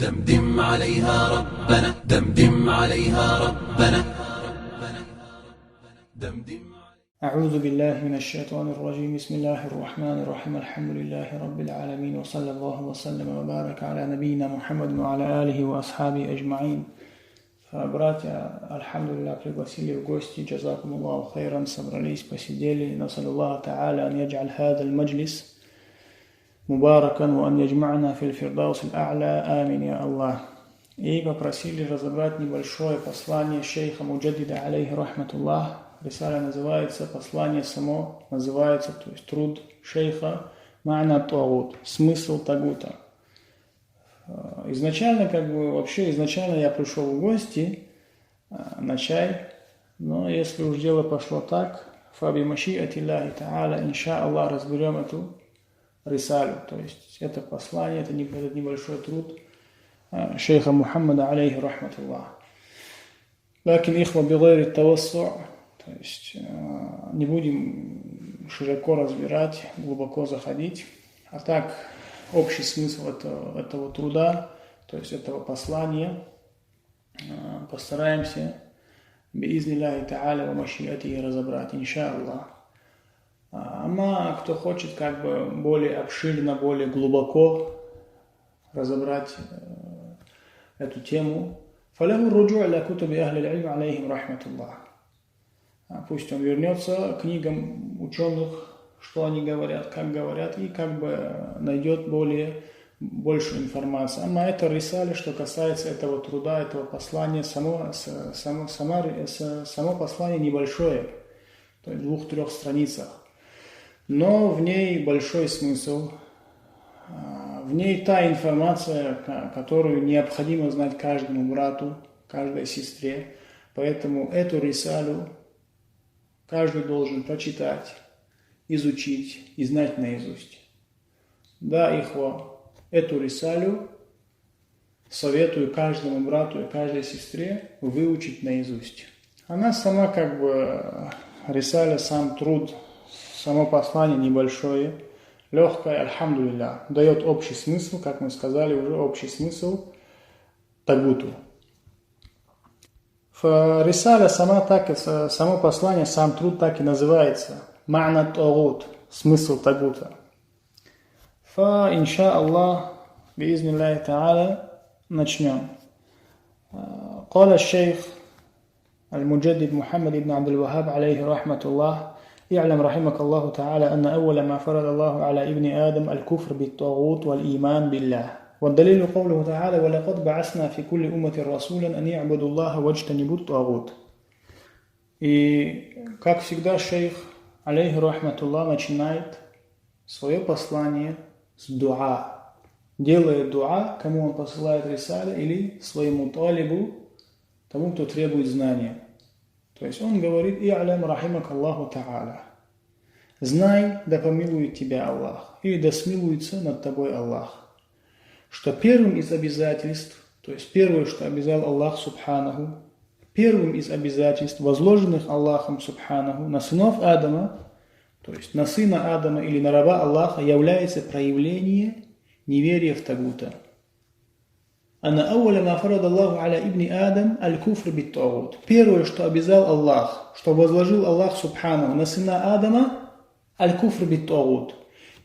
دمدم عليها ربنا دمدم عليها ربنا دمدم. أعوذ بالله من الشيطان الرجيم. بسم الله الرحمن الرحيم. الحمد لله رب العالمين، وصلى الله وسلم وبارك على نبينا محمد وعلى آله وأصحابه أجمعين. Братья, альхамдулилля, пригласили в гости, джазакум Аллаху хайран, собрались, посидели. Насалю Аллаха та'аля ан ядж'аль хадаль маджлис мубаракан ва ан яджмa'на фил фирдаус аль-а'ля. Амин, я Аллах. И попросили разобрать небольшое послание шейха Муджаддида, алейхи рахматуллах. Рисаля называется, послание само называется, то есть труд шейха «Ма'на тагут», смысл тагута. Изначально, изначально я пришел в гости на чай, но если уж дело пошло так, фаби машиати Аллахи та'аля, инша Аллах, разберем эту рисалю, то есть это послание, этот небольшой труд шейха Мухаммада, алейхи рахматуллах. Лакин ихва бигайри тавассу, то есть не будем широко разбирать, глубоко заходить, а так общий смысл этого труда, то есть этого послания, постараемся биизниллахи та'аля ва машиатихи разобрать, инша'Аллах. Ама кто хочет более обширно, более глубоко разобрать эту тему, фалаху руджу' иля кутуби ахли аль-илм алейхим рахматуллах. Пусть он вернется к книгам ученых, что они говорят, и найдет большую информацию. Ама это рисали, что касается этого труда, этого послания, само послание небольшое, то есть в 2-3 страницах. Но в ней большой смысл, в ней та информация, которую необходимо знать каждому брату, каждой сестре. Поэтому эту рисалю каждый должен прочитать, изучить и знать наизусть. Да, ихва, эту рисалю советую каждому брату и каждой сестре выучить наизусть. Она сама рисаля, сам труд, само послание небольшое, легкое, альхамдулилля, дает общий смысл, как мы сказали уже, общий смысл тагуту. Рисаля само послание, сам труд так и называется. Ма'на тагут, смысл тагута. Инша'Аллах, биизниллахи та'аля, начнем. قال الشيخ المجدد محمد بن عبد الوهاب عليه رحمة الله: اعلم رحمك الله تعالى أن أول ما فرض الله على ابن آدم الكفر بالطاغوت والإيمان بالله. والدليل قوله تعالى: ولقد بعثنا في كل أمة رسولا أن يعبدوا الله واجتنبوا الطاغوت. И, как всегда, шейх, алейхи рахматуллах, начинает свое послание с дуа. Делает дуа, кому он посылает рисаля, или своему талибу, тому, кто требует знания. То есть он говорит: «И'алям рахимак Аллаху та'аля». Знай, да помилует тебя Аллах, или да смилуется над тобой Аллах, что первым из обязательств, то есть первое, что обязал Аллах Субханаху, первым из обязательств, возложенных Аллахом Субханаху на сынов Адама, то есть на сына Адама или на раба Аллаха, является проявление неверия в тагута. Ана ауля ма фарада Аллаху аля ибни Адам аль-куфр бит-тагут. Первое, что обязал Аллах, что возложил Аллах Субханаху на сына Адама, аль-куфр бит-тагут.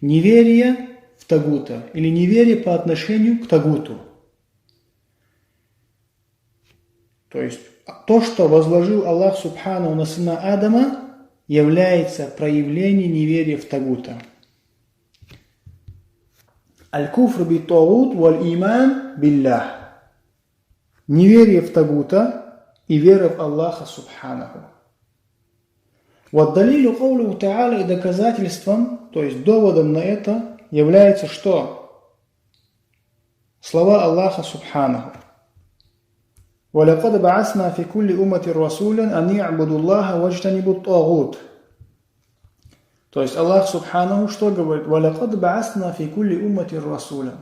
Неверие в тагута, или неверие по отношению к тагуту. То есть то, что возложил Аллах Субханаху на сына Адама, является проявлением неверия в тагута. Аль-куфр бит-тагут валь-иман биллах. Неверие в тагута и вера в Аллаха Субханаху. Вад-далилю каулуху та'аля, и доказательством, то есть доводом на это, является что? Слова Аллаха Субханаху. وَلَقَدْ بَعَثْنَا فِي كُلِّ أُمَّةٍ رَسُولًا أَنْ يَعْبُدُوا اللَّهَ وَاجْتَنِبُوا الطَّاغُوتَ. То есть Аллах Субханаху что говорит? وَلَقَدْ بَعَثْنَا فِي كُلِّ أُمَّةٍ رَسُولًا.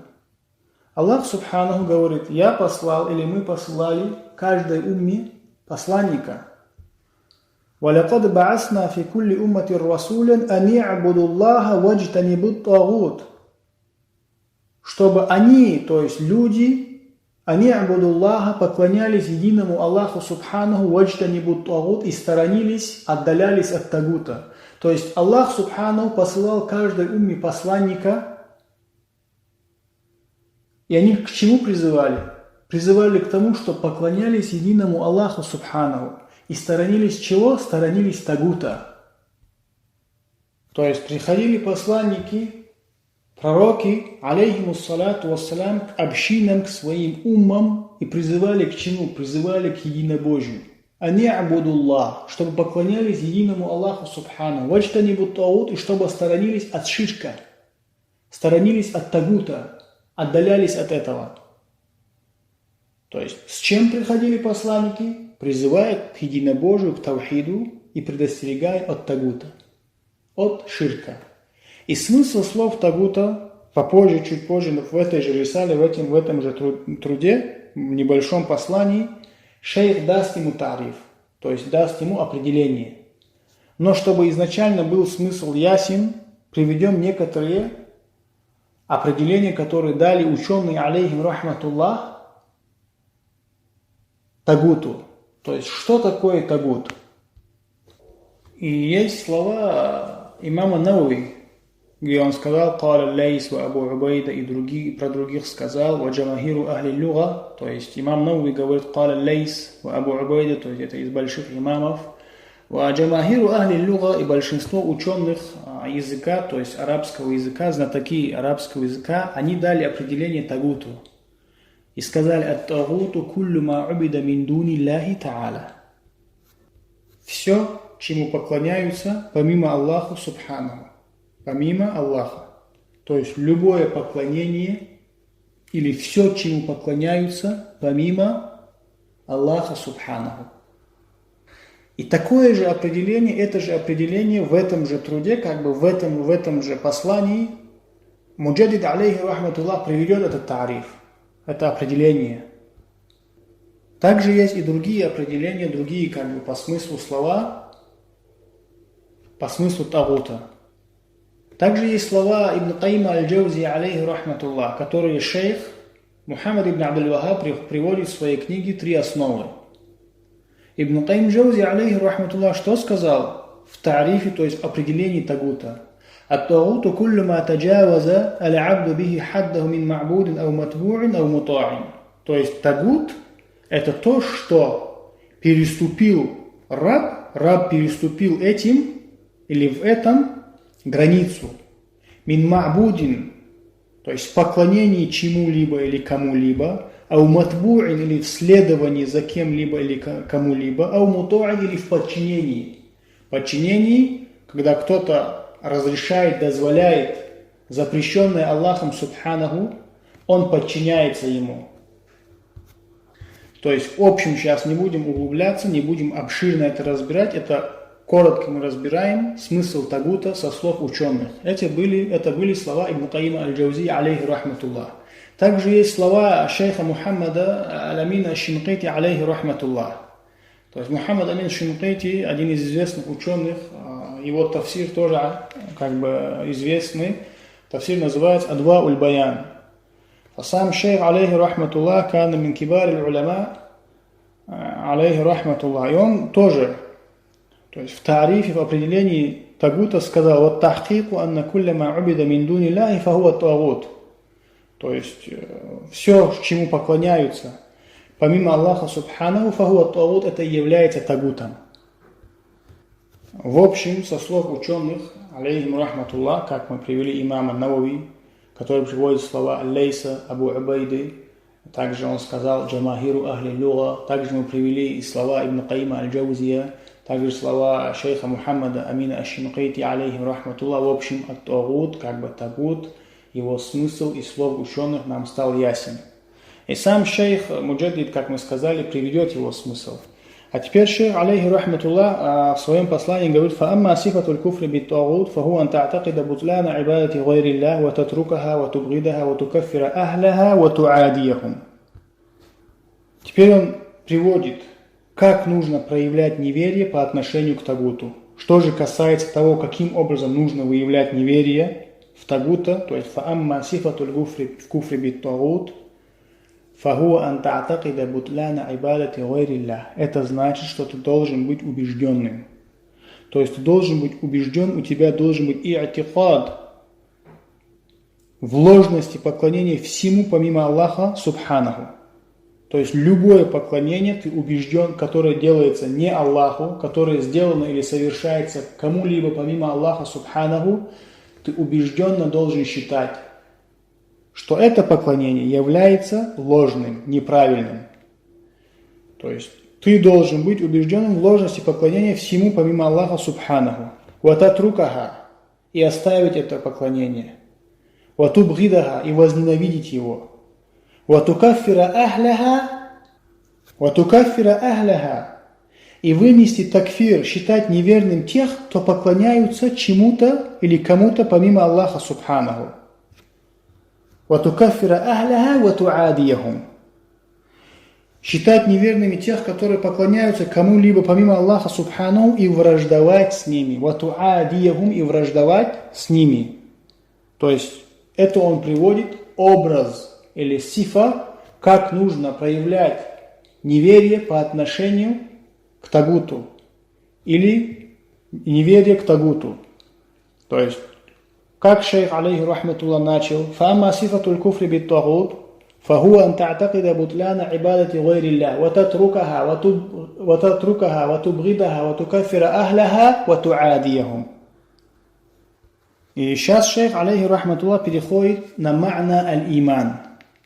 Аллах Субханаху говорит: я послал, или мы посылали каждой умме посланника. وَلَقَدْ بَعَثْنَا فِي كُلِّ أُمَّةٍ رَسُولًا أَنْ يَعْبُدُوا اللَّهَ وَاجْتَنِبُوا الطَّاغُوتَ. Чтобы они, то есть люди, Они абудуллаха, поклонялись единому Аллаху Субханаху, ваджтанибут тагут, и сторонились, отдалялись от тагута. То есть Аллах Субханаху посылал каждой умме посланника, и они к чему призывали? Призывали к тому, что поклонялись единому Аллаху Субханаху. И сторонились чего? Сторонились тагута. То есть приходили посланники, пророки, алейхимуссалату вассалям, к общинам, к своим уммам и призывали к чему? Призывали к единобожию. Они абудуллах, чтобы поклонялись единому Аллаху Субхану. Ваджтанибут тагут, и чтобы сторонились от ширка, сторонились от тагута, отдалялись от этого. То есть с чем приходили посланники? Призывая к единобожию, к тавхиду и предостерегая от тагута, от ширка. И смысл слов тагута попозже, чуть позже, в этой же рисале, в этом же труде, в небольшом послании, шейх даст ему тариф, то есть даст ему определение. Но чтобы изначально был смысл ясен, приведем некоторые определения, которые дали ученые, алейхим рахматуллах, тагуту. То есть, что такое тагут? И есть слова имама Навави, где он сказал «Каля Лейс ва Абу Убайда» и про других сказал «Ва джамахиру ахли люга», то есть имам Навави говорит «Каля Лейс ва Абу Убайда», то есть это из больших имамов, «Ва джамахиру ахли люга» и большинство ученых языка, то есть арабского языка, знатоки арабского языка, они дали определение тагуту. И сказали «Ат-тагуту куллю ма убида мин дуни Аллахи та'аля». Все, чему поклоняются, помимо Аллаха Субханаху. Помимо Аллаха. То есть любое поклонение или все, чему поклоняются, помимо Аллаха Субханаху. И такое же определение, это же определение в этом же труде, как бы в этом же послании, Муджаддид алейхи рахматуллах приведет этот тариф. Это определение. Также есть и другие определения, другие как бы по смыслу слова, по смыслу тагута. Также есть слова Ибн Кайма аль-Джаузи алейхи рахматуллах, которые шейх Мухаммад ибн Абдуль-Вахаб приводит в своей книге «Три основы». Ибн Кайм аль-Джаузи алейхи рахматуллах что сказал в тарифе, то есть определении тагута? الطاغوت كل ما تجاوز العبد به حده من معبود أو متبوع أو مطاع. То есть тагут – это то, что переступил раб переступил этим или в этом границу. Мин ма'будин, то есть в поклонении чему-либо или кому-либо, ау матбу'ин, или в следовании за кем-либо или кому-либо, ау муту'ин, или в подчинении. Подчинении, когда кто-то разрешает, дозволяет запрещенное Аллахом Субханаху, он подчиняется ему. То есть в общем сейчас не будем углубляться, не будем обширно это разбирать, это коротко мы разбираем смысл тагута со слов ученых. Это были слова Ибн Кайма аль-Джаузи алейхи рахматуллах. Также есть слова шейха Мухаммада Аль-Амина аш-Шинкити алейхи рахматуллах. То есть Мухаммад Амин аш-Шинкити, один из известных ученых, его тафсир тоже как бы известный. Тафсир называется «Адва уль-Баян». А сам шейх алейхи рахматуллах кана мин кибар аль-уляма алейхи рахматуллах. И он тоже, то есть в тарифе, в определении тагута сказал «Вот тахкику анна кулля ма убида мин дуни Аллахи фахуа тагут». То есть все, чему поклоняются, помимо Аллаха Субханаху, фахуа тагут, это является тагутом. В общем, со слов ученых, алейхим рахматуллах, как мы привели имама Навави, который приводит слова Лейса, Абу Убайды, также он сказал Джамахиру ахли люга, также мы привели и слова Ибн Кайма аль-Джаузия, также слова шейха Мухаммада Амина аш-Шинкити, алейхим рахматуллах. В общем, ат-тагут, как бы тагут, его смысл из слов ученых нам стал ясен. И сам шейх Муджаддид, как мы сказали, приведет его смысл. А теперь шейх, алейхи рахматуллах, в своем послании говорит: «Фаамма сифатуль куфри бит-тагут, фаху ан та'такида бутлана ибадати гайриллах, ва татрукаха, ва тубгидаха, ва тукаффира ахляха, ва ту'адияхум». Теперь он приводит, как нужно проявлять неверие по отношению к тагуту. Что же касается того, каким образом нужно выявлять неверие в тагута, то есть «Фаамма сифатуль куфри бит-тагут», فهو أن تعتقد بطلان عبادة غير الله. Это значит, что ты должен быть убежденным. То есть ты должен быть убежден, у тебя должен быть и'тикад в ложности поклонения всему помимо Аллаха Субханаху. То есть любое поклонение ты убежден, которое делается не Аллаху, которое сделано или совершается кому-либо помимо Аллаха Субханаху, ты убежденно должен считать, что это поклонение является ложным, неправильным. То есть ты должен быть убежденным в ложности поклонения всему помимо Аллаха Субханаху. Вататрукаха, и оставить это поклонение. Ватубгидаха, и возненавидеть его. Ватукаффира ахляха, и вынести такфир, считать неверным тех, кто поклоняются чему-то или кому-то помимо Аллаха Субханаху. Ватукаффира ахляха ватуадияхум. Считать неверными тех, которые поклоняются кому-либо помимо Аллаха Субханаху, и враждовать с ними. Ватуадияхум, и враждовать с ними. То есть это он приводит образ или сифа, как нужно проявлять неверие по отношению к тагуту или неверие к тагуту. То есть, как шейх алейхи рахматуллах начал: «Фама сифатуль куфри бит тагут, фаху ан та'такида бутлана ибадати гайрилля, вататрукаха, ватубгидаха, ватукаффира ахляха, ватуадияхум». И сейчас шейх алейхи рахматуллах переходит на ма'на аль-иман.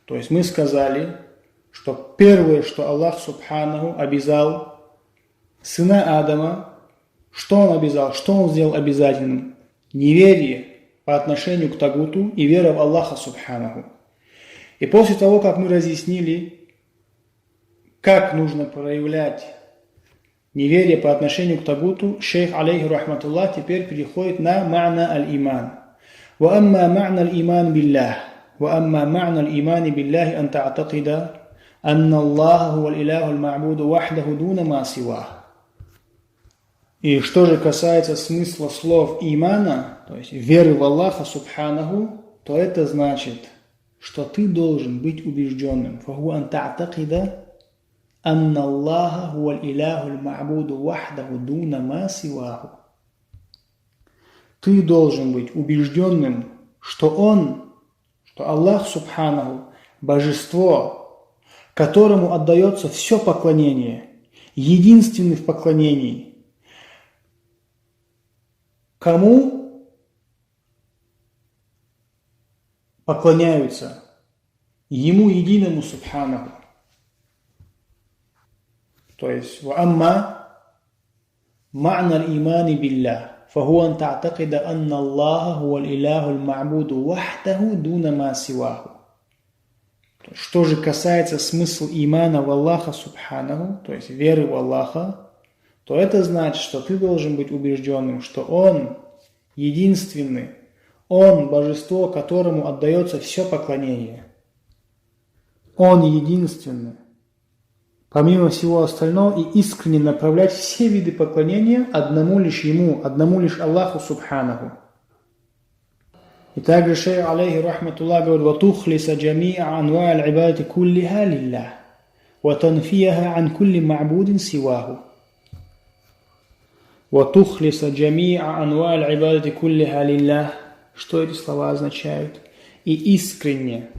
То есть мы сказали, что первое, что Аллах Субханаху обязал сына Адама, что он обязал, что он сделал обязательным? Неверие по отношению к тагуту и вера в Аллаха Субханаху. И после того, как мы разъяснили, как нужно проявлять неверие по отношению к тагуту, шейх алейхи рахматуллах теперь переходит на ма'на аль-иман. Ва амма ма'на аль-иман биллах. وأما معنى الإيمان بالله أن تعتقد أن الله هو الإله المعبود وحده دون ما سواه. И что же касается смысла слов имана, то есть веры в Аллаха Субханаху, то это значит, что ты должен быть убежденным. فهو أن تعتقد أن الله هو الإله المعبود وحده دون ما سواه. Ты должен быть убежденным, что Аллах Субханаху – божество, которому отдается все поклонение, единственный в поклонении. Кому поклоняются? Ему единому Субханаху. То есть, «Ваамма ма'на аль-имани биллах». فهو أن تعتقد أن الله هو الإله المعبود وحده دون ما سواه. Что же касается смысла имана в Аллаха Субханаху, то есть веры в Аллаха, то это значит, что ты должен быть убежденным, что Он единственный, Он божество, которому отдается все поклонение. Он единственный. Помимо всего остального, и искренне направлять все виды поклонения одному лишь Ему, одному лишь Аллаху Субханаху. И также шейх алейхи рахматуллах говорит: «Ватухлиса джами'a анва аль-ибадати куллиха лиллах, ватанфияха ан кулли ма'будин сиваху». «Ватухлиса джами'a анва аль-ибадати куллиха лиллах». Что эти слова означают? И искренне,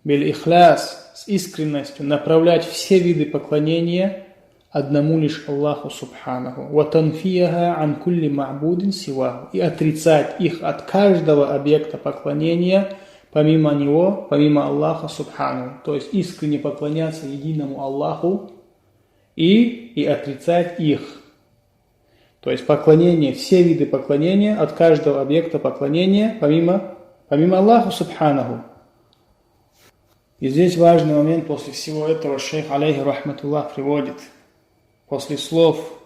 биль-ихляс, с искренностью направлять все виды поклонения одному лишь Аллаху Субханаху. «Ватанфияха ан кулли ма'будин сиваху». И отрицать их от каждого объекта поклонения помимо Него, помимо Аллаха Субханаху. То есть искренне поклоняться единому Аллаху и отрицать их. То есть поклонение, все виды поклонения от каждого объекта поклонения помимо Аллаха Субханаху. И здесь важный момент, после всего этого шейх алейхи рахматуллах приводит, после слов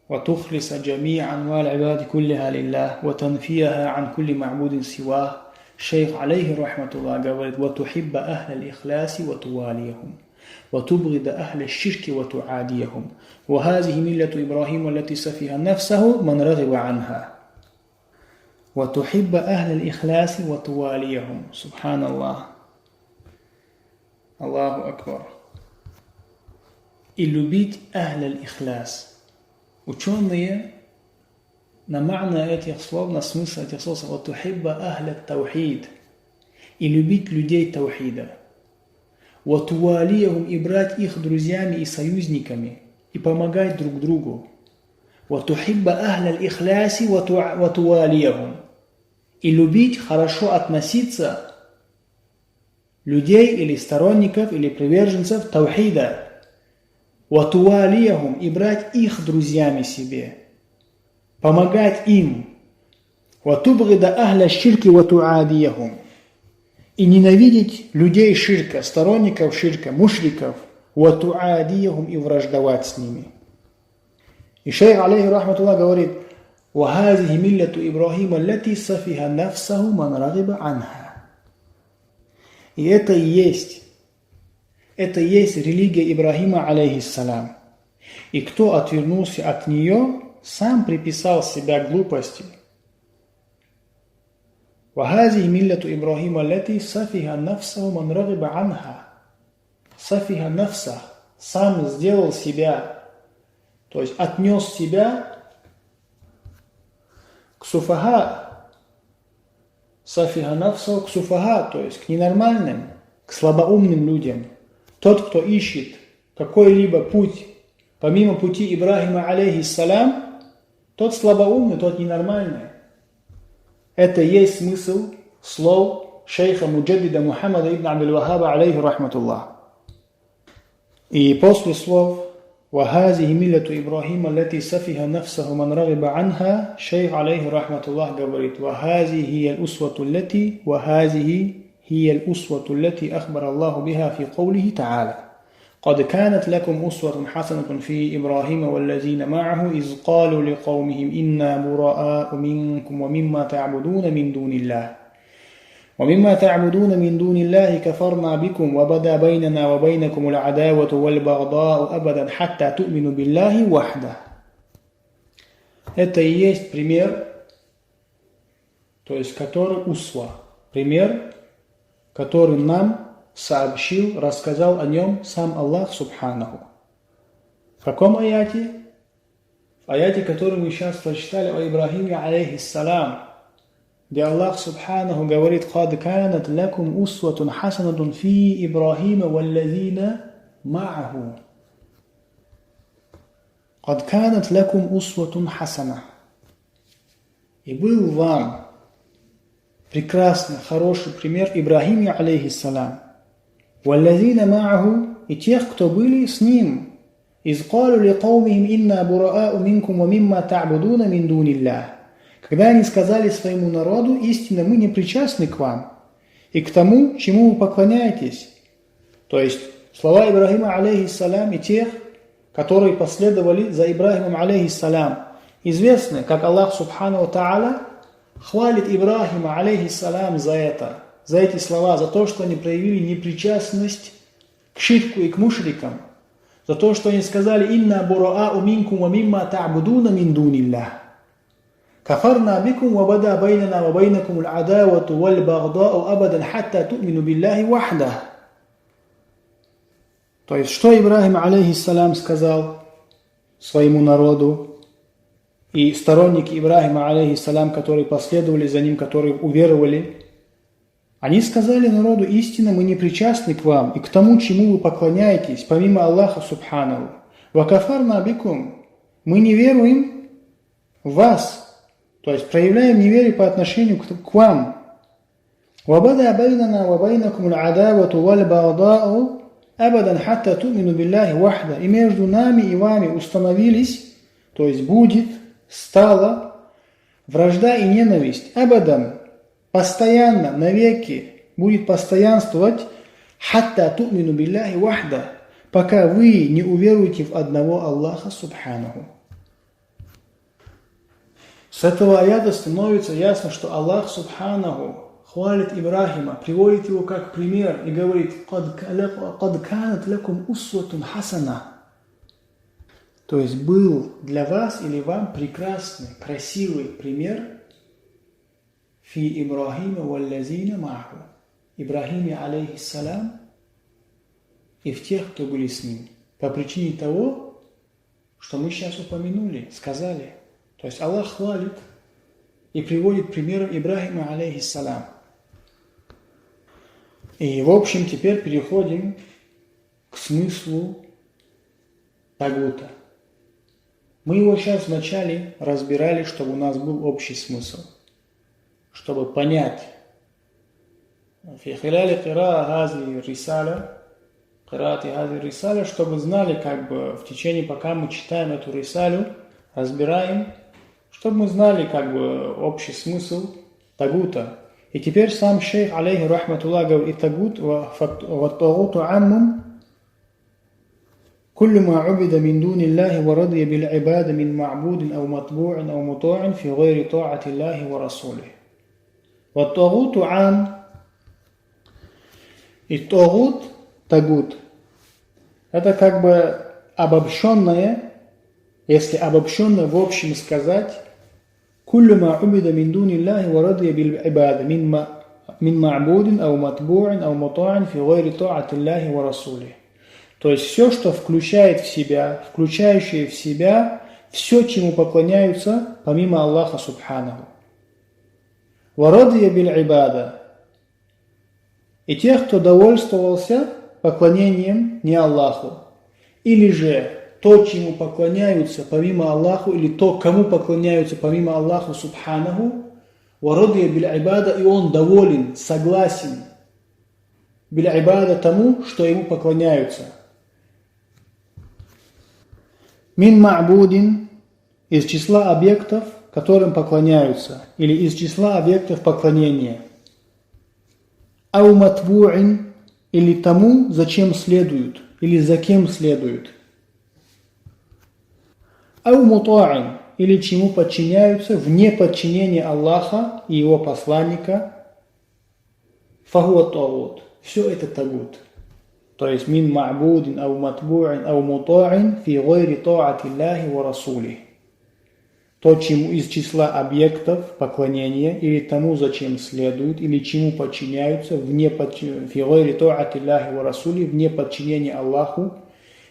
«Ватухлиса джами'а анва аль-ибади куллиха лиллах, ватанфияха ан кулли ма'будин сивах», шейх алейхи рахматуллах говорит: «Ватухибба ахля аль-ихляси ватувалияхум, ватубгида ахля аль-ширки ватуадияхум, вахазихи милляту Ибрахима, лати сафиха нафсаху, ман рагиба анха». «Ватухибба ахля аль-ихляси ватувалияхум». Субханаллах. Аллаху Акбар. И любить ахль-ихляс. Ученые на ма'на этих слов, на смысл этих слов, «Ватухибба ахля-таухид» и любить людей таухида. «Ватуалиягум» и брать их друзьями и союзниками и помогать друг другу. «Ватухибба ахля-ихляси ватуалиягум» и любить, хорошо относиться людей или сторонников или приверженцев таухида. «Ватуалиягум» и брать их друзьями себе. Помогать им. «Ватубгида ахля ширки ватуадиягум» и ненавидеть людей ширка, сторонников ширка, мушриков, «ватуадиягум» и враждовать с ними. И шейх, алейхи рахматуллах, говорит: «Вахазихи милляту Ибрахима лати сафиха нафсаху ман рагиба анха». И это и есть религия Ибрахима, алейхиссалям. И кто отвернулся от нее, сам приписал себя глупости. «Вахазихи милляту Ибрахима лати сафиха нафсаху ман рагиба анха». Сафиха нафсах, сам сделал себя, то есть отнес себя к суфаха. Сафиха нафсаху к суфаха, то есть к ненормальным, к слабоумным людям. Тот, кто ищет какой-либо путь, помимо пути Ибрахима, алейхиссалям, тот слабоумный, тот ненормальный. Это и есть смысл слов шейха Муджаддида Мухаммада ибн Абдул-Вахаба, алейхи рахматуллах. И после слов «Вахазихи милляту Ибрахима лати сафиха нафсаху ман рагиба анха», шейх, алейхи рахматуллах, говорит: «Вахазихи хия аль-усвату лати, вахазихи хия аль-усвату лати ахбар Аллаху биха фи каулихи та'аля. قد كانت لكم أسوة حسنة في إبراهيم والذين معه إذ قالوا لقومهم إنا براء منكم ومما تعبدون من دون الله كفرنا بكم وبدا بيننا وبينكم العداوة والبغضاء أبدا حتى تؤمنوا بالله وحده». Это и есть пример, то есть который усва, пример, который нам сообщил, рассказал о нем сам Аллах Субханаху. В каком аяте? В аяте, который мы сейчас прочитали о Ибрахиме, алейхиссалям, где Аллах Субханаху говорит: «Кад канат лакум усватун хасанатун фи Ибрахима валлазина ма'аху». «Кад канат лакум усватун хасана». И был вам прекрасный, хороший пример Ибрахиме, алейхиссалям. «Валлазина ма'аху» и тех, кто были с ним. «Из калу ли каумихим инна бураау минкум ва мимма та'будуна мин дуниллах». Когда они сказали своему народу: «Истинно мы не причастны к вам и к тому, чему вы поклоняетесь». То есть слова Ибрахима, алейхиссалям, и тех, которые последовали за Ибрахимом, алейхиссалям, известны, как Аллах Субхану Тааля хвалит Ибрахима, алейхиссалям, за это, за эти слова, за то, что они проявили непричастность к ширку и к мушрикам, за то, что они сказали: «Инна бураау минкум ва мимма та'будуна мин дуниллах. Кафарна бикум ва бада байнана ва байнакум аль-адавату валь багдаау абадан хатта ту'мину биллахи вахда». То есть, что Ибрахим, алейхиссалям, сказал своему народу, и сторонники Ибрахима, алейхиссалям, которые последовали за ним, которые уверовали, они сказали народу: «Истинно мы не причастны к вам и к тому, чему вы поклоняетесь, помимо Аллаха Субханаху. Ва кафарна бикум, мы не веруем в вас», то есть проявляем неверие по отношению к вам. «Ва бада байнана ва байнакум аль-адавату валь багдаау абадан хатта ту'мину биллахи вахда». И между нами и вами установились, то есть будет, стала вражда и ненависть, абадан, постоянно, навеки будет постоянствовать, хатта ту'мину билляхи вахда, пока вы не уверуете в одного Аллаха Субханаху. С этого аята становится ясно, что Аллах Субханаху хвалит Ибрахима, приводит его как пример и говорит: «Кад канат лакум усватун хасана». То есть был для вас или вам прекрасный, красивый пример фи Ибрахима валлазина маху. Ибрахиме, алейхиссалям, и в тех, кто были с ним. По причине того, что мы сейчас упомянули, сказали. То есть Аллах хвалит и приводит пример Ибрахима, алейхиссалям. И в общем теперь переходим к смыслу тагута. Мы его сейчас вначале разбирали, чтобы у нас был общий смысл. Чтобы понять, في خلال قراءة هذه الرسالة, чтобы знали, как бы в течение, пока мы читаем эту рисалю, разбираем, чтобы мы знали, как бы общий смысл тагута. И теперь сам шейх, алейхи рахматуллах, говорит, тагут ваттагуту аммун كل ما عبد من دون الله ورضي بالعبادة من معبود أو مطبوع أو مطاع في غير طاعة الله ورسوله. والطاغوت عام. И тагут, это как бы обобщенное, если обобщенно в общем сказать, كل ما عبد من دون الله ورضي بالعبادة من معبود أو مطبوع أو مطاع في غير طاعة الله ورسوله. То есть все, что включающее в себя все, чему поклоняются помимо Аллаха Субханаху. وَرَضِيَ بِالْعِبَادَةِ. И тех, кто довольствовался поклонением не Аллаху. Или же то, чему поклоняются помимо Аллаху, или то, кому поклоняются помимо Аллаху Субханаху, وَرَضِيَ بِالْعِبَادَةِ, и он доволен, согласен бил-ибада тому, что ему поклоняются. Мин ма'будин, из числа объектов, которым поклоняются, или из числа объектов поклонения. Ау матбу'ин, или тому, зачем следуют, или за кем следуют. Ау мута'ин, или чему подчиняются вне подчинения Аллаха и его посланника. Фахуа тагут. Все это тагут. То есть мин ма'будин ау матбу'ин ау мута'ин фи гайри та'ати Аллахи ва расулих. То, чему из числа объектов поклонения, или тому, зачем следуют, или чему подчиняются, вне подчинения Аллаху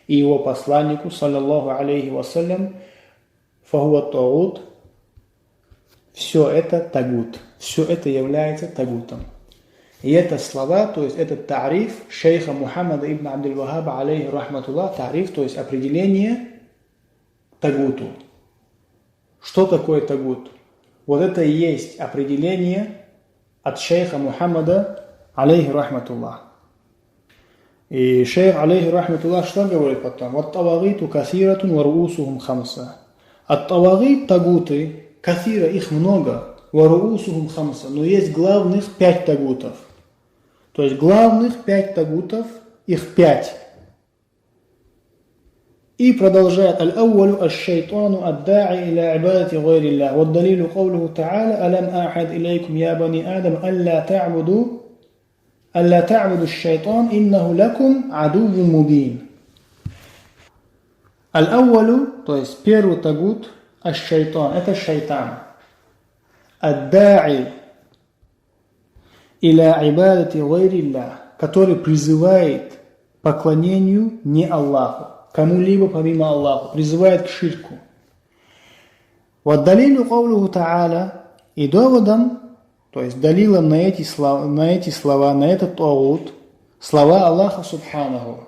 и его посланнику, саллаллаху алейхи вассалям, фахуа тагут. Все это тагут. Все это является тагутом. И это слова, то есть это тариф шейха Мухаммада ибн Абдул-Вахаба, алейхи рахматуллах, тариф, то есть определение тагуту. Что такое тагут? Вот это и есть определение от шейха Мухаммада, алейхи рахматуллах. И шейх, алейхи рахматуллах, что говорит потом? «Ваттавагиту касиратун варуусухум хамса». Ат-тавагит, тагуты, касира, их много, варуусухум хамса, но есть главных 5 тагутов. То есть главных 5 тагутов, их 5. И продолжает: «Аль-аувалю аш-шайтану ад-да'и иля ибадати гайри Аллах. Вад-далилу каулуху та'аля, алам ахад илейкум я бани Адам, алла та'буду аш-шайтан, иннаху лакум адуввун мубин». Аль-аувалю, то есть первый тагут, аш-шайтан, это шайтан. Ад-да'и иля ибадати гайри Аллах, который призывает к поклонению не Аллаху, кому-либо помимо Аллаха, призывает к ширку. Вад-далилу каулуху та'аля, и доводом, то есть далилом на эти слова, на этот тагут, слова Аллаха Субханаху.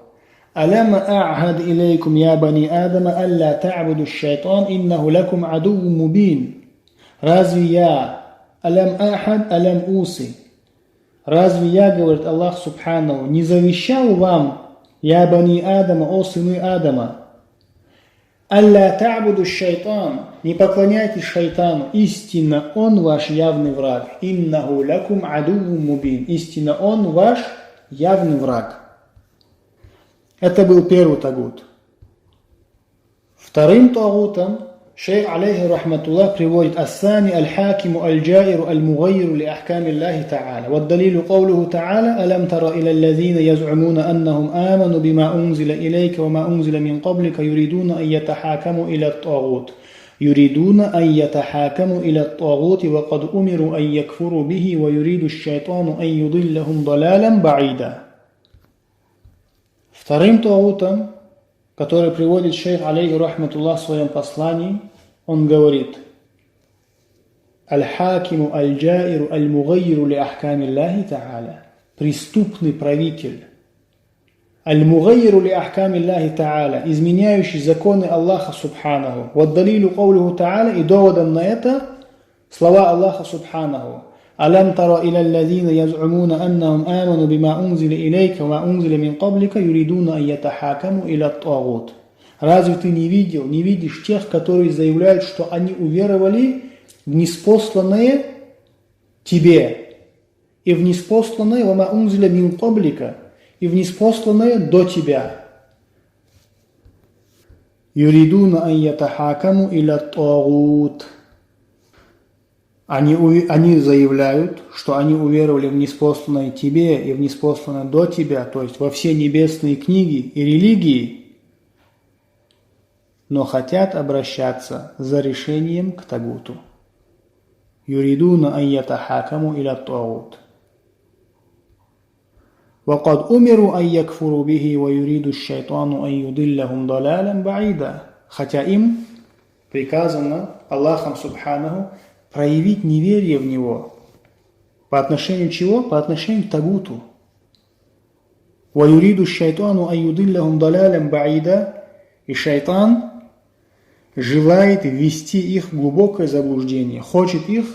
«Алам а'хад илейкум я бани Адама, алла та'буду аш-шайтан, иннаху лакум адуввун мубин». Разве я, алам а'хад, алам уси, разве я, говорит Аллах Субханаху, не завещал вам, я бани Адама, о сыны Адама, алла та'буду аш-шайтан, не поклоняйтесь шайтану, истинно он ваш явный враг. Иннаху лакум адуввун мубин, истинно он ваш явный враг. Это был первый тагут. Вторым тагутом шейх, алейхи рахматуллах, приводит: «Ас-сани аль-хакиму аль-джаиру аль-мугайру ли ахками Аллахи та'аля». Вад-далилу каулуху та'аля, алам тара иля аллазина яз'умуна аннахум аману бима унзила илейка ва ма унзила мин qablika юридуна ан ятахакаму иля ат-тагут. Юридуна ан ятахакаму иля ат-тагут ва кад умиру ан якфуру бихи ва юриду аш-шайтану ан юдиллахум далалан ба'ида. Вторым тагутом, который приводит шейх алейхи рахматуллах в своем послании, он говорит: «Аль-хакиму аль-джаиру аль-мугайру ли ахками Аллахи та'аля». Преступный правитель. Аль-мугайру ли ахками Аллахи та'аля, изменяющий законы Аллаха субханаху. Ваддалилу каулиху та'аля, и доводом на это слова Аллаха субханаху. «Алям тара иля аллазина яз'умуна аннахум аману бима унзиля илейка ва унзиля мин каблика юридуна ан ятахакаму иля ат-тагут». Разве ты не видишь тех, которые заявляют, что они уверовали в ниспосланное тебе и в ниспосланное ва ма унзиля мин каблика, и в ниспосланное до тебя. Юридуна ан ятахакаму иля ат-тагут. Они заявляют, что они уверовали в ниспосланное тебе и в ниспосланное до тебя, то есть во все небесные книги и религии, но хотят обращаться за решением к тагуту. Юридуна ан ятахакаму иля ат-тагут. وقد أمروا أن يكفروا به ويريد الشيطان أن يضلهم ضلالا بعيدا. Хотя им приказано Аллахом Субханаху проявить неверие в него. По отношению к чего? По отношению к тагуту. وَيُرِيدُ الشَّيْطَانُ أَن يُضِلَّهُمْ ضَلَالًا بَعِيدًا. И шайтан желает ввести их в глубокое заблуждение, хочет их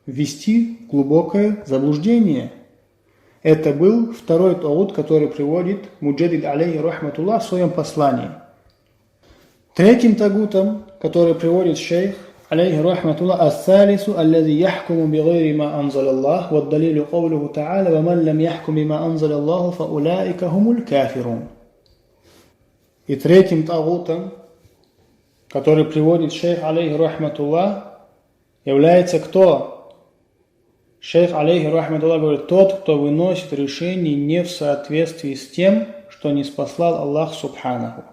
ввести в глубокое заблуждение. Это был второй тагут, который приводит Муджадид алейхи рахматуллах в своем послании. Третьим тагутом, который приводит шейх عليه رحمة الله الثالث الذي يحكم بغير ما أنزل الله والدليل قوله تعالى ومن لم يحكم بما أنزل الله فأولئك هم الكافرون. И третьим тагутом, который приводит шейх алейхи рахматуллах, является кто? Шейх алейхи рахматуллах говорит: тот, кто выносит решение не в соответствии с тем, что ниспослал Аллах Субханаху.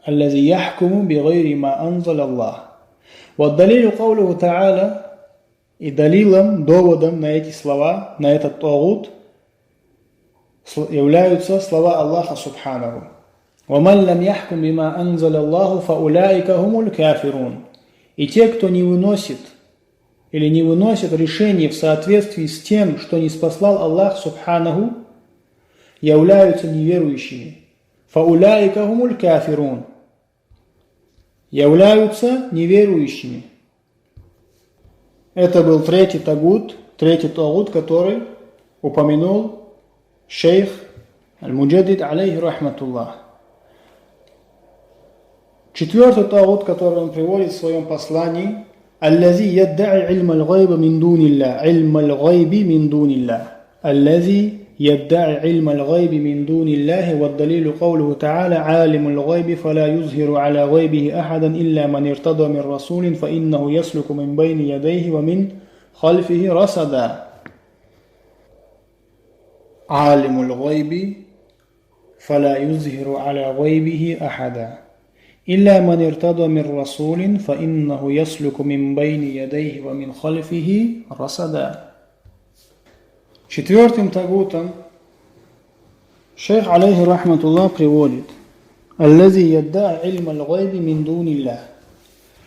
الذي يحكم بغير ما أنزل الله. والدليل قوله تعالى, и далилом, доводом на эти слова, на этот тагут являются слова Аллаха Субханаху. وَمَنْ لَمْ يَحْكُمْ بِمَا أَنزَلَ اللَّهُ فَأُولَٰئِكَ هُمُ الْكَافِرُونَ. И те, кто не выносит решение в соответствии с тем, что ниспослал Аллах Субханаху, являются неверующими. فَأُولَٰئِكَ هُمُ الْكَافِرُونَ. Являются неверующими. Это был третий тагут, который упомянул шейх Аль-Муджадид алейхи рахматуллах. Четвертый тагут, который он приводит в своем послании: «Аллази ядда'i илма аль-гайба мин дунилля, илма аль-гайби мин дунилля». «Аллази يدعي علم الغيب من دون الله والدليل قوله تعالى عالم الغيب فلا يظهر على غيبه أحدا إلا من ارتضى من رسول فإنه يسلك من بين يديه ومن خلفه رصدا». عالم الغيب فلا يظهر على غيبه أحدا إلا من ارتضى من رسول فإنه يسلك من بين يديه ومن خلفه رصدا. Четвертым тагутом шейх алейхи рахматуллах приводит: «Аллази ядда'и илма аль-гайби мин дунилля».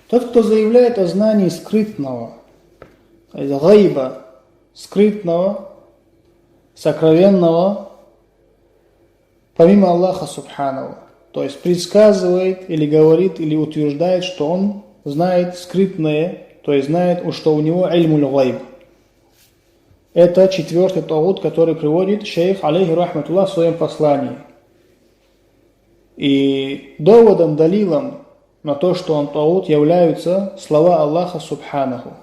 Тот, кто заявляет о знании скрытного, то есть гайба, скрытного, сокровенного, помимо Аллаха Субханаху, то есть предсказывает или говорит или утверждает, что он знает скрытное, то есть знает, что у него ильмуль гайб. Это четвертый тагут, который приводит шейх алейхи рахматуллах в своем послании. И доводом, далилом на то, что он тагут, являются слова Аллаха Субханаху.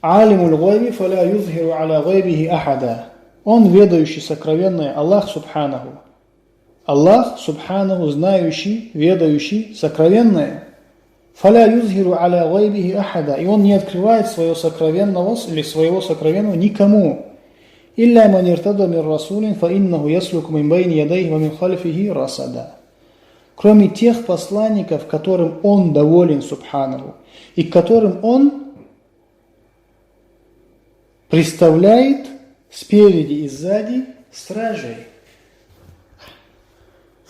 «Алимуль гайби фаля юзхиру аля гайбихи ахада». Он ведающий сокровенное, Аллах Субханаху. Аллах Субханаху, знающий, ведающий сокровенное. «Фаля юзхиру аля гайбихи ахада». И он не открывает своего сокровенного никому. «Илля ман иртада мин расулин фа иннаху яслуку мин байни ядайхи ва мин хальфихи расада». Кроме тех посланников, которым он доволен Субханаху, и к которым он представляет спереди и сзади стражей.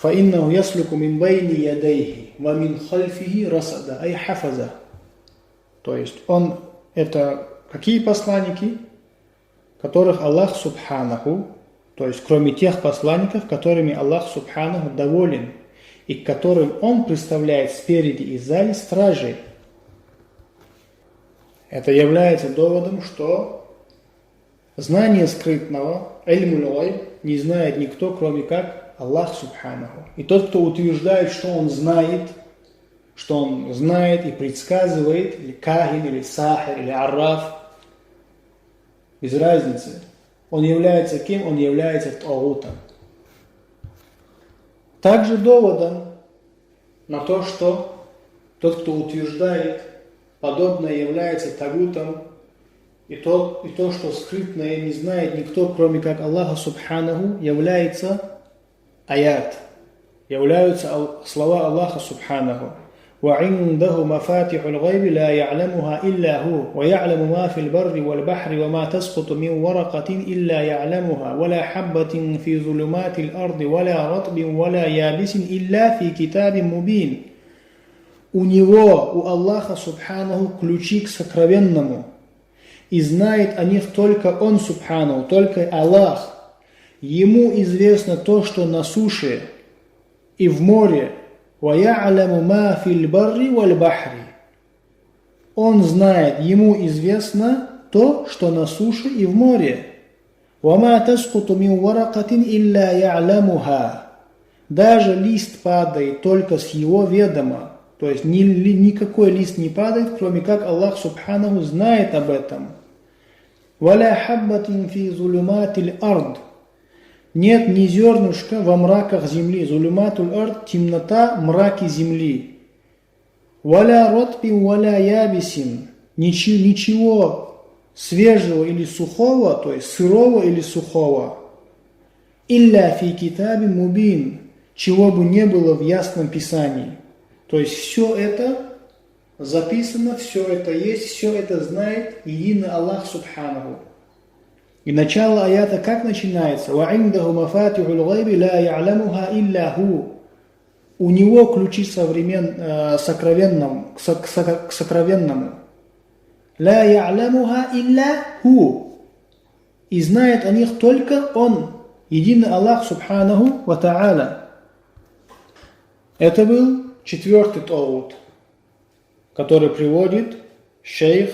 فَإِنَّهُ يَسْلُكُ مِنْ بَيْنِ يَدَيْهِ وَمِنْ خَلْفِهِ رَصَدًا أي حَفَظًا. То есть он, это какие посланники? Которых Аллах Субханаху, то есть кроме тех посланников, которыми Аллах Субханаху доволен, и к которым Он представляет спереди и сзади стражей. Это является доводом, что знание скрытного, эльмуль-гайб, не знает никто, кроме как Аллах Субханаху. И тот, кто утверждает, что он знает и предсказывает, или кахин, или сахир, или арраф, без разницы, он является кем? Он является тагутом. Также доводом на то, что тот, кто утверждает, подобное является тагутом, и то, что скрытное не знает никто, кроме как Аллаха Субханаху, является аят, являются слова Аллаха Субханаху. وعنده مفاتح الغيب لا يعلمها إلا هو ويعلم ما في البر والبحر وما تسقط من ورقة إلا يعلمها ولا حبة في ظلمات الأرض ولا رطب ولا يابس إلا في كتاب مبين. У него, у Аллаха Субханаху, ключи к сокровенному, и знает о них только Он Субханаху, только Аллах. Ему известно то, что на суше и в море. وَيَعْلَمُ مَا فِي الْبَرِّ وَالْبَحْرِ. Он знает, ему известно то, что на суше и в море. وَمَا تَسْقُطُ مِنْ وَرَقَةٍ إِلَّا يَعْلَمُهَا. Даже лист падает только с его ведома. То есть никакой лист не падает, кроме как Аллах Субханаху знает об этом. وَلَا حَبَّةٍ فِي ظُلُمَاتِ الْأَرْضِ. Нет ни зернышка во мраках земли. Зулюматуль ард, темнота, мраки земли. Валя ротпин, валя ябисин. Ничего свежего или сухого, то есть сырого или сухого. Илля фи китаби мубин. Чего бы не было в ясном писании. То есть все это записано, все это есть, все это знает единый Аллах Субханаху. И начало аята как начинается? وَعِنْدَهُ مَفَاتِحُ الْغَيْبِ لَا يَعْلَمُهَا إِلَّا هُ. У него ключи к сокровенному. لَا يَعْلَمُهَا إِلَّا هُ. И знает о них только Он, единый Аллах Субханаху ва Та'аля. Это был четвертый тагут, который приводит шейх,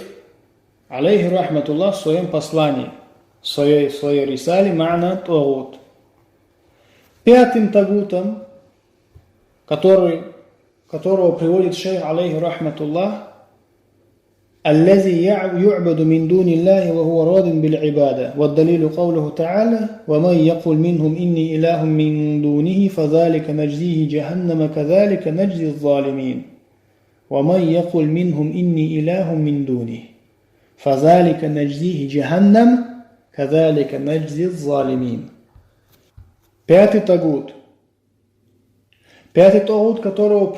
алейхи рахматуллах, в своем послании. В своей рисале ма'на тагут. Пятым тагутом, которого приводит шейх, алейхи рахматуллах, الذي يعبد من دون الله وهو راض بالعبادة والدليل قوله تعالى ومن يقل منهم إني إله من دونه فذلك نجزيه جهنم كذلك نجزي الظالمين ومن يقل منهم إني إله من دونه فذلك نجزيه جهنم كذلك نجزي الظالمين. Пятый тагут. Пятый тагут, которого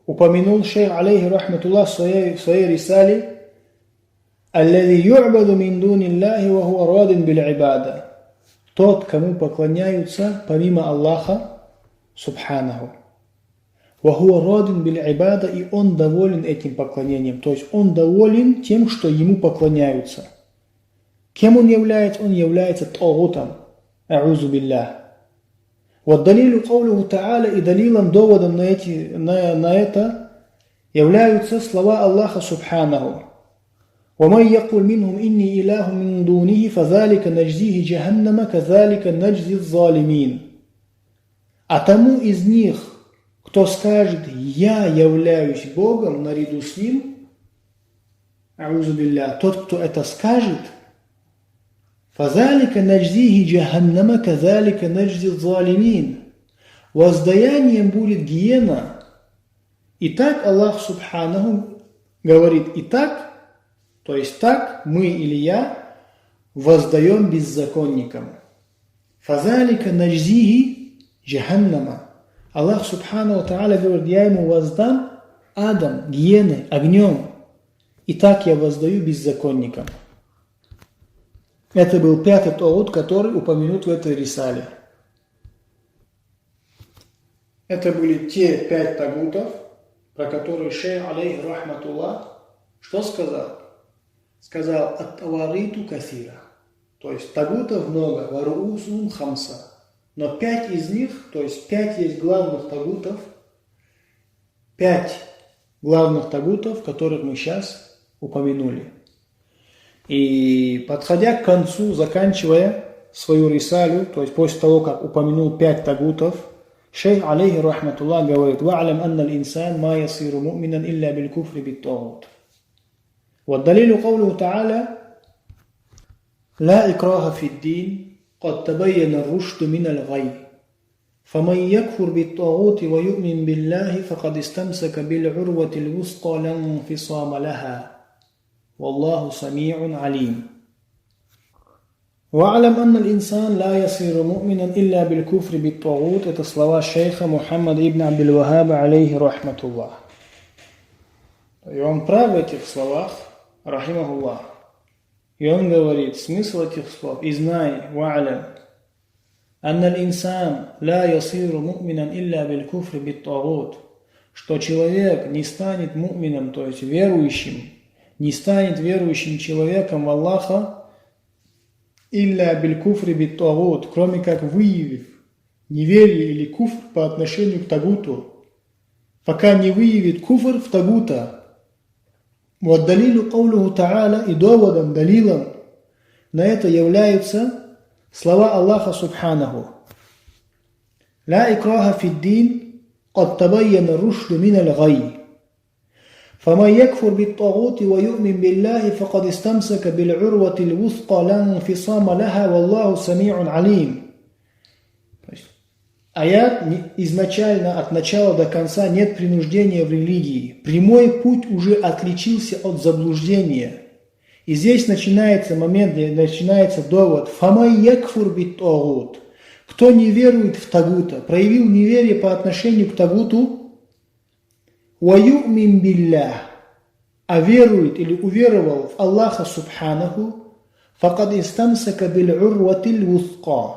упомянул шейх, алейхи рахматуллах, в своей рисале الذي يعبد من دون الله وهو راض بالعبادة. Тот, кому поклоняются помимо Аллаха Субханаху. وهو راض بالعبادة, и он доволен этим поклонением. То есть он доволен тем, что ему поклоняются. Кем он является? Он является тагутом. А'узу биллах. وَالدَّلِيلُ قَوْلُهُ تَعَالَى, и далилом, доводом на это являются слова Аллаха Субханаху. وَمَنْ يَقُلْ مِنْهُمْ إِنِّي إِلَهٌ مِنْ دُونِهِ فَذَلِكَ نَجْزِيهِ جَهَنَّمَ كَذَلِكَ نَجْزِي الظَّالِمِينَ. А тому из них, кто скажет, я являюсь Богом наряду с ним, а'узу биллах, тот, кто это скажет, فَذَلِكَ نَجْزِيهِ جَهَنَّمَ كَذَلِكَ نَجْزِي الظَّالِمِينَ. Воздаянием будет гиена. И так Аллах Субханаху говорит, и так, то есть так мы или я воздаем беззаконникам. فَذَلِكَ نَجْزِيهِ جَهَنَّمَ. Аллах Субханаху Тааля говорит, я ему воздам адом, гиены, огнем. И так я воздаю беззаконникам. Это был пятый тагут, который упомянут в этой рисале. Это были те 5 тагутов, про которые шейх, алейхи рахматуллах, что сказал? Сказал «Ат-тавариту кафира». То есть тагутов много, «Варуусум хамса». Но 5 из них, то есть 5 есть главных тагутов, 5 главных тагутов, которых мы сейчас упомянули. И подходя к концу, заканчивая свою рисалю, то есть после того, как упомянул 5 тагутов, шейх, алейхи рахматуллах, говорит: «Ва'алям анна л-инсан ма ясиру му'минан илля биль-куфри бит-тагут». والدليل قوله تعالى: لا إكراه في الدين قد تبين الرشد من الغي فمن يكفر بالطاغوت ويؤمن بالله فقد استمسك بالعروة الوثقى لا انفصام لها والله سميع عليم. وَاعْلَمْ أَنَّ الْإِنسَانَ لَا يَصِيرُ مُؤْمِنًا إِلَّا بِالْكُفْرِ بِالطَّاغُوتِ. Это слова шейха Мухаммада ибн Абдул-Вахаба, алейхи рахматуллах. И он прав в этих словах, рахимахуллах. И он говорит, смысл этих слов: и знай, ва'алям, анна л-инсан ла ясиру му'минан илля биль-куфри бит-тагут, что человек не станет му'мином, то есть верующим, не станет верующим человеком в Аллаха, илля биль-куфри бит-тагут, кроме как выявив неверие или куфр по отношению к тагуту, пока не выявит куфр в тагута. Вот далилу каулуху та'аля, и доводом, далилом на это являются слова Аллаха Субханаху: «Ла икраха фиддин, кад табайяна рушду миналь гай, фаман якфур бит-тагути ва ю'мин биллахи факад истамсака биль-урвати л-вусқа ла инфисама лаха валлаху сами'ун алим». Аят изначально от начала до конца нет принуждения в религии. Прямой путь уже отличился от заблуждения. И здесь начинается момент, где начинается довод. «Фамай якфур бит-тагут». Кто не верует в тагута, проявил неверие по отношению к тагуту, «Ва ю'мин биллях», а верует или уверовал в Аллаха Субханаху, «Факад истамсака биль-урвати л-вусқа».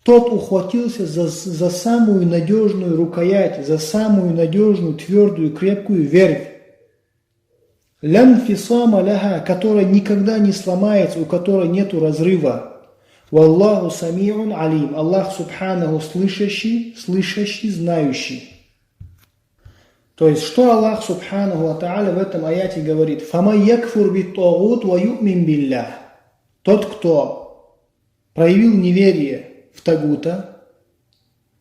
Тот ухватился за самую надежную рукоять, за самую надежную, твердую, крепкую вервь. Лям фисама ляха, которая никогда не сломается, у которой нету разрыва. Валлаху сами'ун алим. Аллах Субханаху слышащий, знающий. То есть, что Аллах Субханаху ва Та'аля в этом аяте говорит? Фама якфур бит-тагут ва ю'мин биллях. Тот, кто проявил неверие в тагута,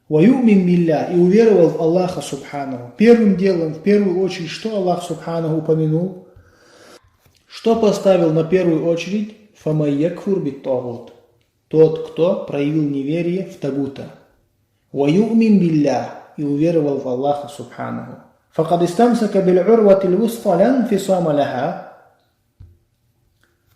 ваюмин билля, и уверовал в Аллаха Субханаху. Первым делом, в первую очередь, что Аллах Субханаху упомянул? Что поставил на первую очередь? Фамай якфур бит-тагут. Тот, кто проявил неверие в тагута. Ваюмин билля, и уверовал в Аллаха Субханаху. Факад истамсака биль-урвати л-вусқа ла инфисама лаха.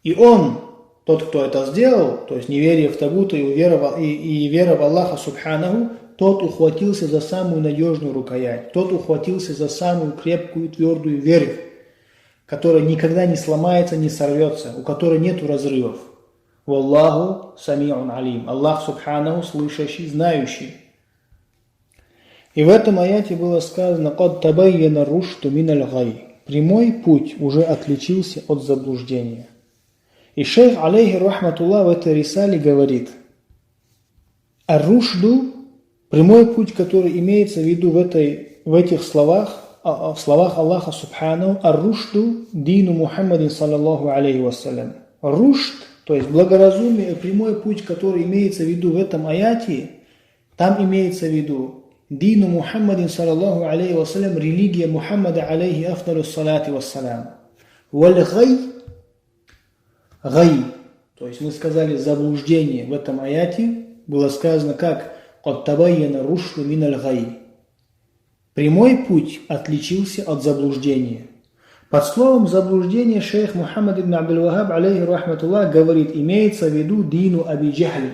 И он, тот, кто это сделал, то есть неверие в тагута и вера в Аллаха Субханаху, тот ухватился за самую надежную рукоять, тот ухватился за самую крепкую, твердую вервь, которая никогда не сломается, не сорвется, у которой нету разрывов. Валлаху сами'ун алим. Аллах Субханаху слышащий, знающий. И в этом аяте было сказано: «Кад табайяна рушду миналь гай». Прямой путь уже отличился от заблуждения. И шейх, алейхи рахматуллах, в этой рисале говорит: ар-рушду, прямой путь, который имеется в виду в этих словах, в словах Аллаха Субхану, ар-рушду дину Мухаммадин саллаллаху алейхи вассалям. Рушд, то есть благоразумие, прямой путь, который имеется в виду в этом аяте, там имеется в виду дину Мухаммадин саллаллаху алейхи вассалям, религия Мухаммада алейхи афдалу салати вассалям. Валь-гай, гай, то есть мы сказали заблуждение, в этом аяте было сказано как «Кад табайяна рушду миналь гай». Прямой путь отличился от заблуждения. Под словом заблуждение шейх Мухаммад ибн Абдул-Вахаб, алейхи рахматуллах, говорит, имеется в виду дину Аби Джахли,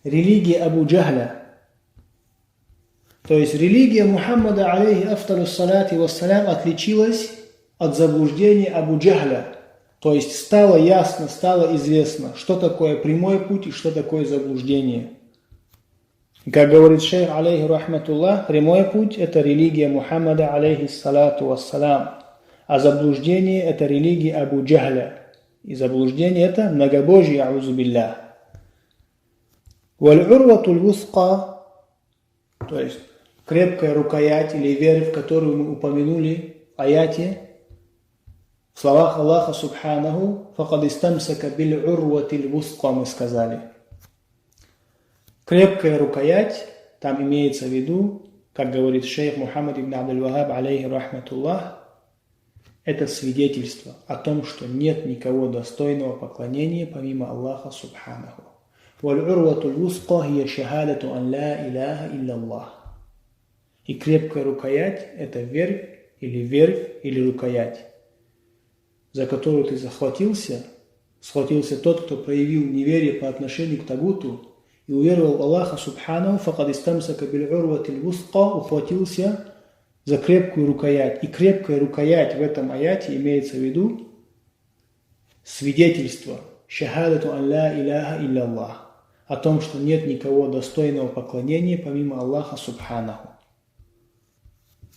религия Абу Джахля. То есть религия Мухаммада, алейхи афдалу салати вассалям, отличилась от заблуждения Абу Джахля. То есть стало ясно, стало известно, что такое прямой путь и что такое заблуждение. И как говорит шейх, алейхи рахматуллах, прямой путь – это религия Мухаммада, алейхиссалату вассалам. А заблуждение – это религия Абу Джахля. И заблуждение – это многобожие, аузу биллях. Валь-урватуль вусқа, то есть крепкая рукоять или верь, в которую мы упомянули в аяте, в словах Аллаха Субханаху, «Факад истамсака биль-урватиль вусқа» мы сказали. Крепкая рукоять, там имеется в виду, как говорит шейх Мухаммад ибн Абдуль-Вахаб, алейхи рахматуллах, это свидетельство о том, что нет никого достойного поклонения помимо Аллаха Субханаху. «Валь-урватуль вусқа хия шахадату ан ла иляха илля Аллах». И крепкая рукоять – это верь или рукоять, за которую ты схватился тот, кто проявил неверие по отношению к Тагуту и уверовал в Аллаха Субханаху, «Факад истамсака биль-урватиль вусқа», ухватился за крепкую рукоять. И крепкая рукоять в этом аяте имеется в виду свидетельство «Шахадату ан ла иляха илля Аллах», о том, что нет никого достойного поклонения помимо Аллаха Субханаху.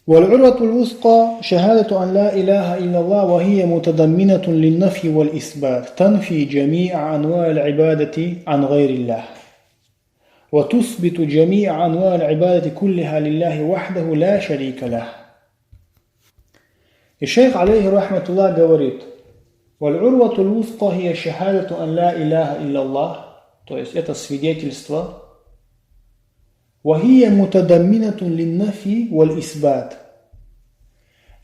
والعروة الوثقى شهادة أن لا إله إلا الله وهي متضمنة للنفي والإثبات تنفي جميع أنواع العبادة عن غير الله وتثبت جميع أنواع العبادة كلها لله وحده لا شريك له. الشيخ عليه رحمة الله говорит: والعروة الوثقى هي شهادة أن لا إله إلا الله, то есть это свидетельство, وهي متضمنة للنفي والإثبات.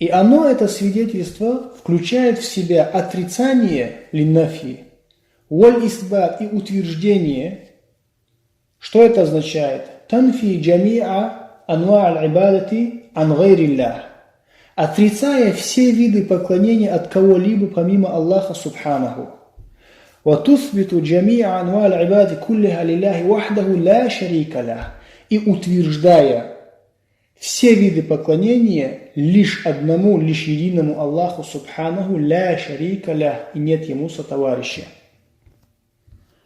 И оно, это свидетельство, включает в себя отрицание линнафи, والإثبات, и утверждение. Что это означает? Танфи джамиа анва аль-ибадати ан гайриллях. Отрицая все виды поклонения от кого-либо помимо Аллаха Субханаху. وتثبت جميع أنواع العبادة كلها لله وحده لا شريك له. И утверждая все виды поклонения лишь одному, лишь единому Аллаху Субханаху, ля шарика ля, и нет ему сотоварища.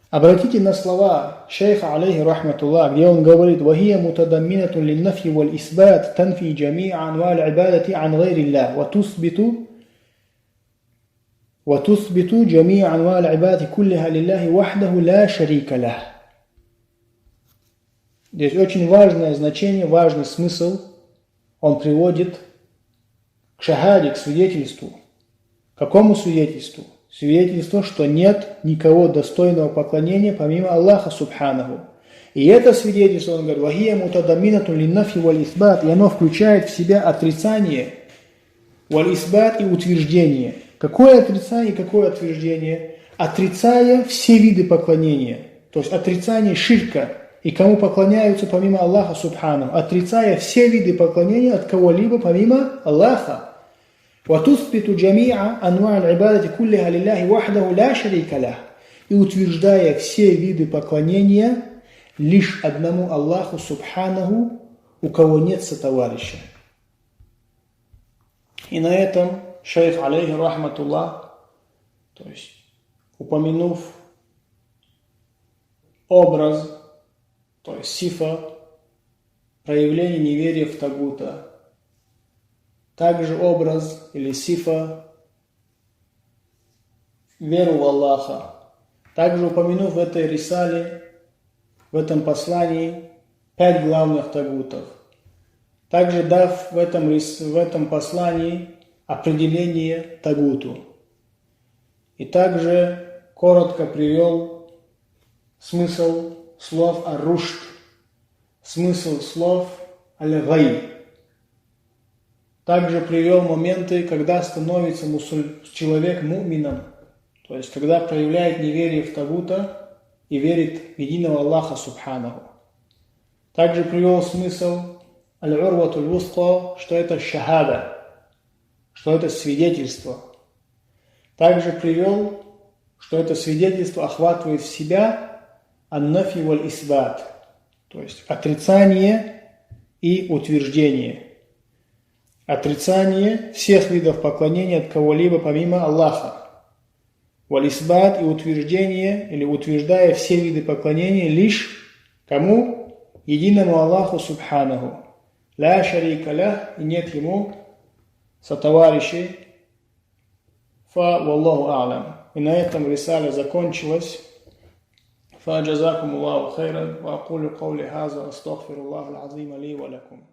Обратите на слова шейха, алейхи рахматуллах, где он говорит: «Вахия мутадамминату линнафи валь исбат, танфи джамиа анваль ибадати ан гайриллях, ватусбиту джамиа анваль ибадати куллиха лиллахи вахдаху ля шарика ля». Здесь очень важное значение, важный смысл он приводит к шахаде, к свидетельству. Какому свидетельству? Свидетельство, что нет никого достойного поклонения помимо Аллаха Субханаху. И это свидетельство, он говорит, «Вахия мутадаминату линнафи валь исбат», и оно включает в себя отрицание, валь исбат, и утверждение. Какое отрицание и какое утверждение? Отрицая все виды поклонения, то есть отрицание ширка, и кому поклоняются помимо Аллаха Субханаху, отрицая все виды поклонения от кого-либо помимо Аллаха. وَتُثْبِتُ جَمِيعَ أَنْوَاعَ الْعِبَادَةِ كُلِّهَا لِلَّهِ وَحْدَهُ لَا شَرِيكَ لَهُ. И утверждая все виды поклонения лишь одному Аллаху Субханаху, у кого нет сотоварища. И на этом шейх, алейхи рахматуллах, то есть упомянув образ, то есть сифа, проявление неверия в Тагута, также образ или сифа веру в Аллаха, также упомянув в этой рисале, в этом послании 5 главных тагутов, также дав в этом послании определение тагуту, и также коротко привел смысл слов ар-рушд, смысл слов аль-гай. Также привел моменты, когда становится человек мумином, то есть когда проявляет неверие в Тагута и верит в единого Аллаха Субханаху. Также привел смысл аль-урватуль вусқа, что это шахада, что это свидетельство. Также привел, что это свидетельство охватывает в себя ан-нафи валь исбат, то есть отрицание и утверждение. Отрицание всех видов поклонения от кого-либо помимо Аллаха. Валисбат, и утверждение, или утверждая все виды поклонения лишь кому? единому Аллаху Субханаху. Ля шарика лях, и нет ему сотоварищей. Фа валлаху а'лам. И на этом рисаля закончилась. Фа джазакум Аллаху хайран. Ва акулю каули хаза. Астагфируллаху аль-азим ли ва лакум.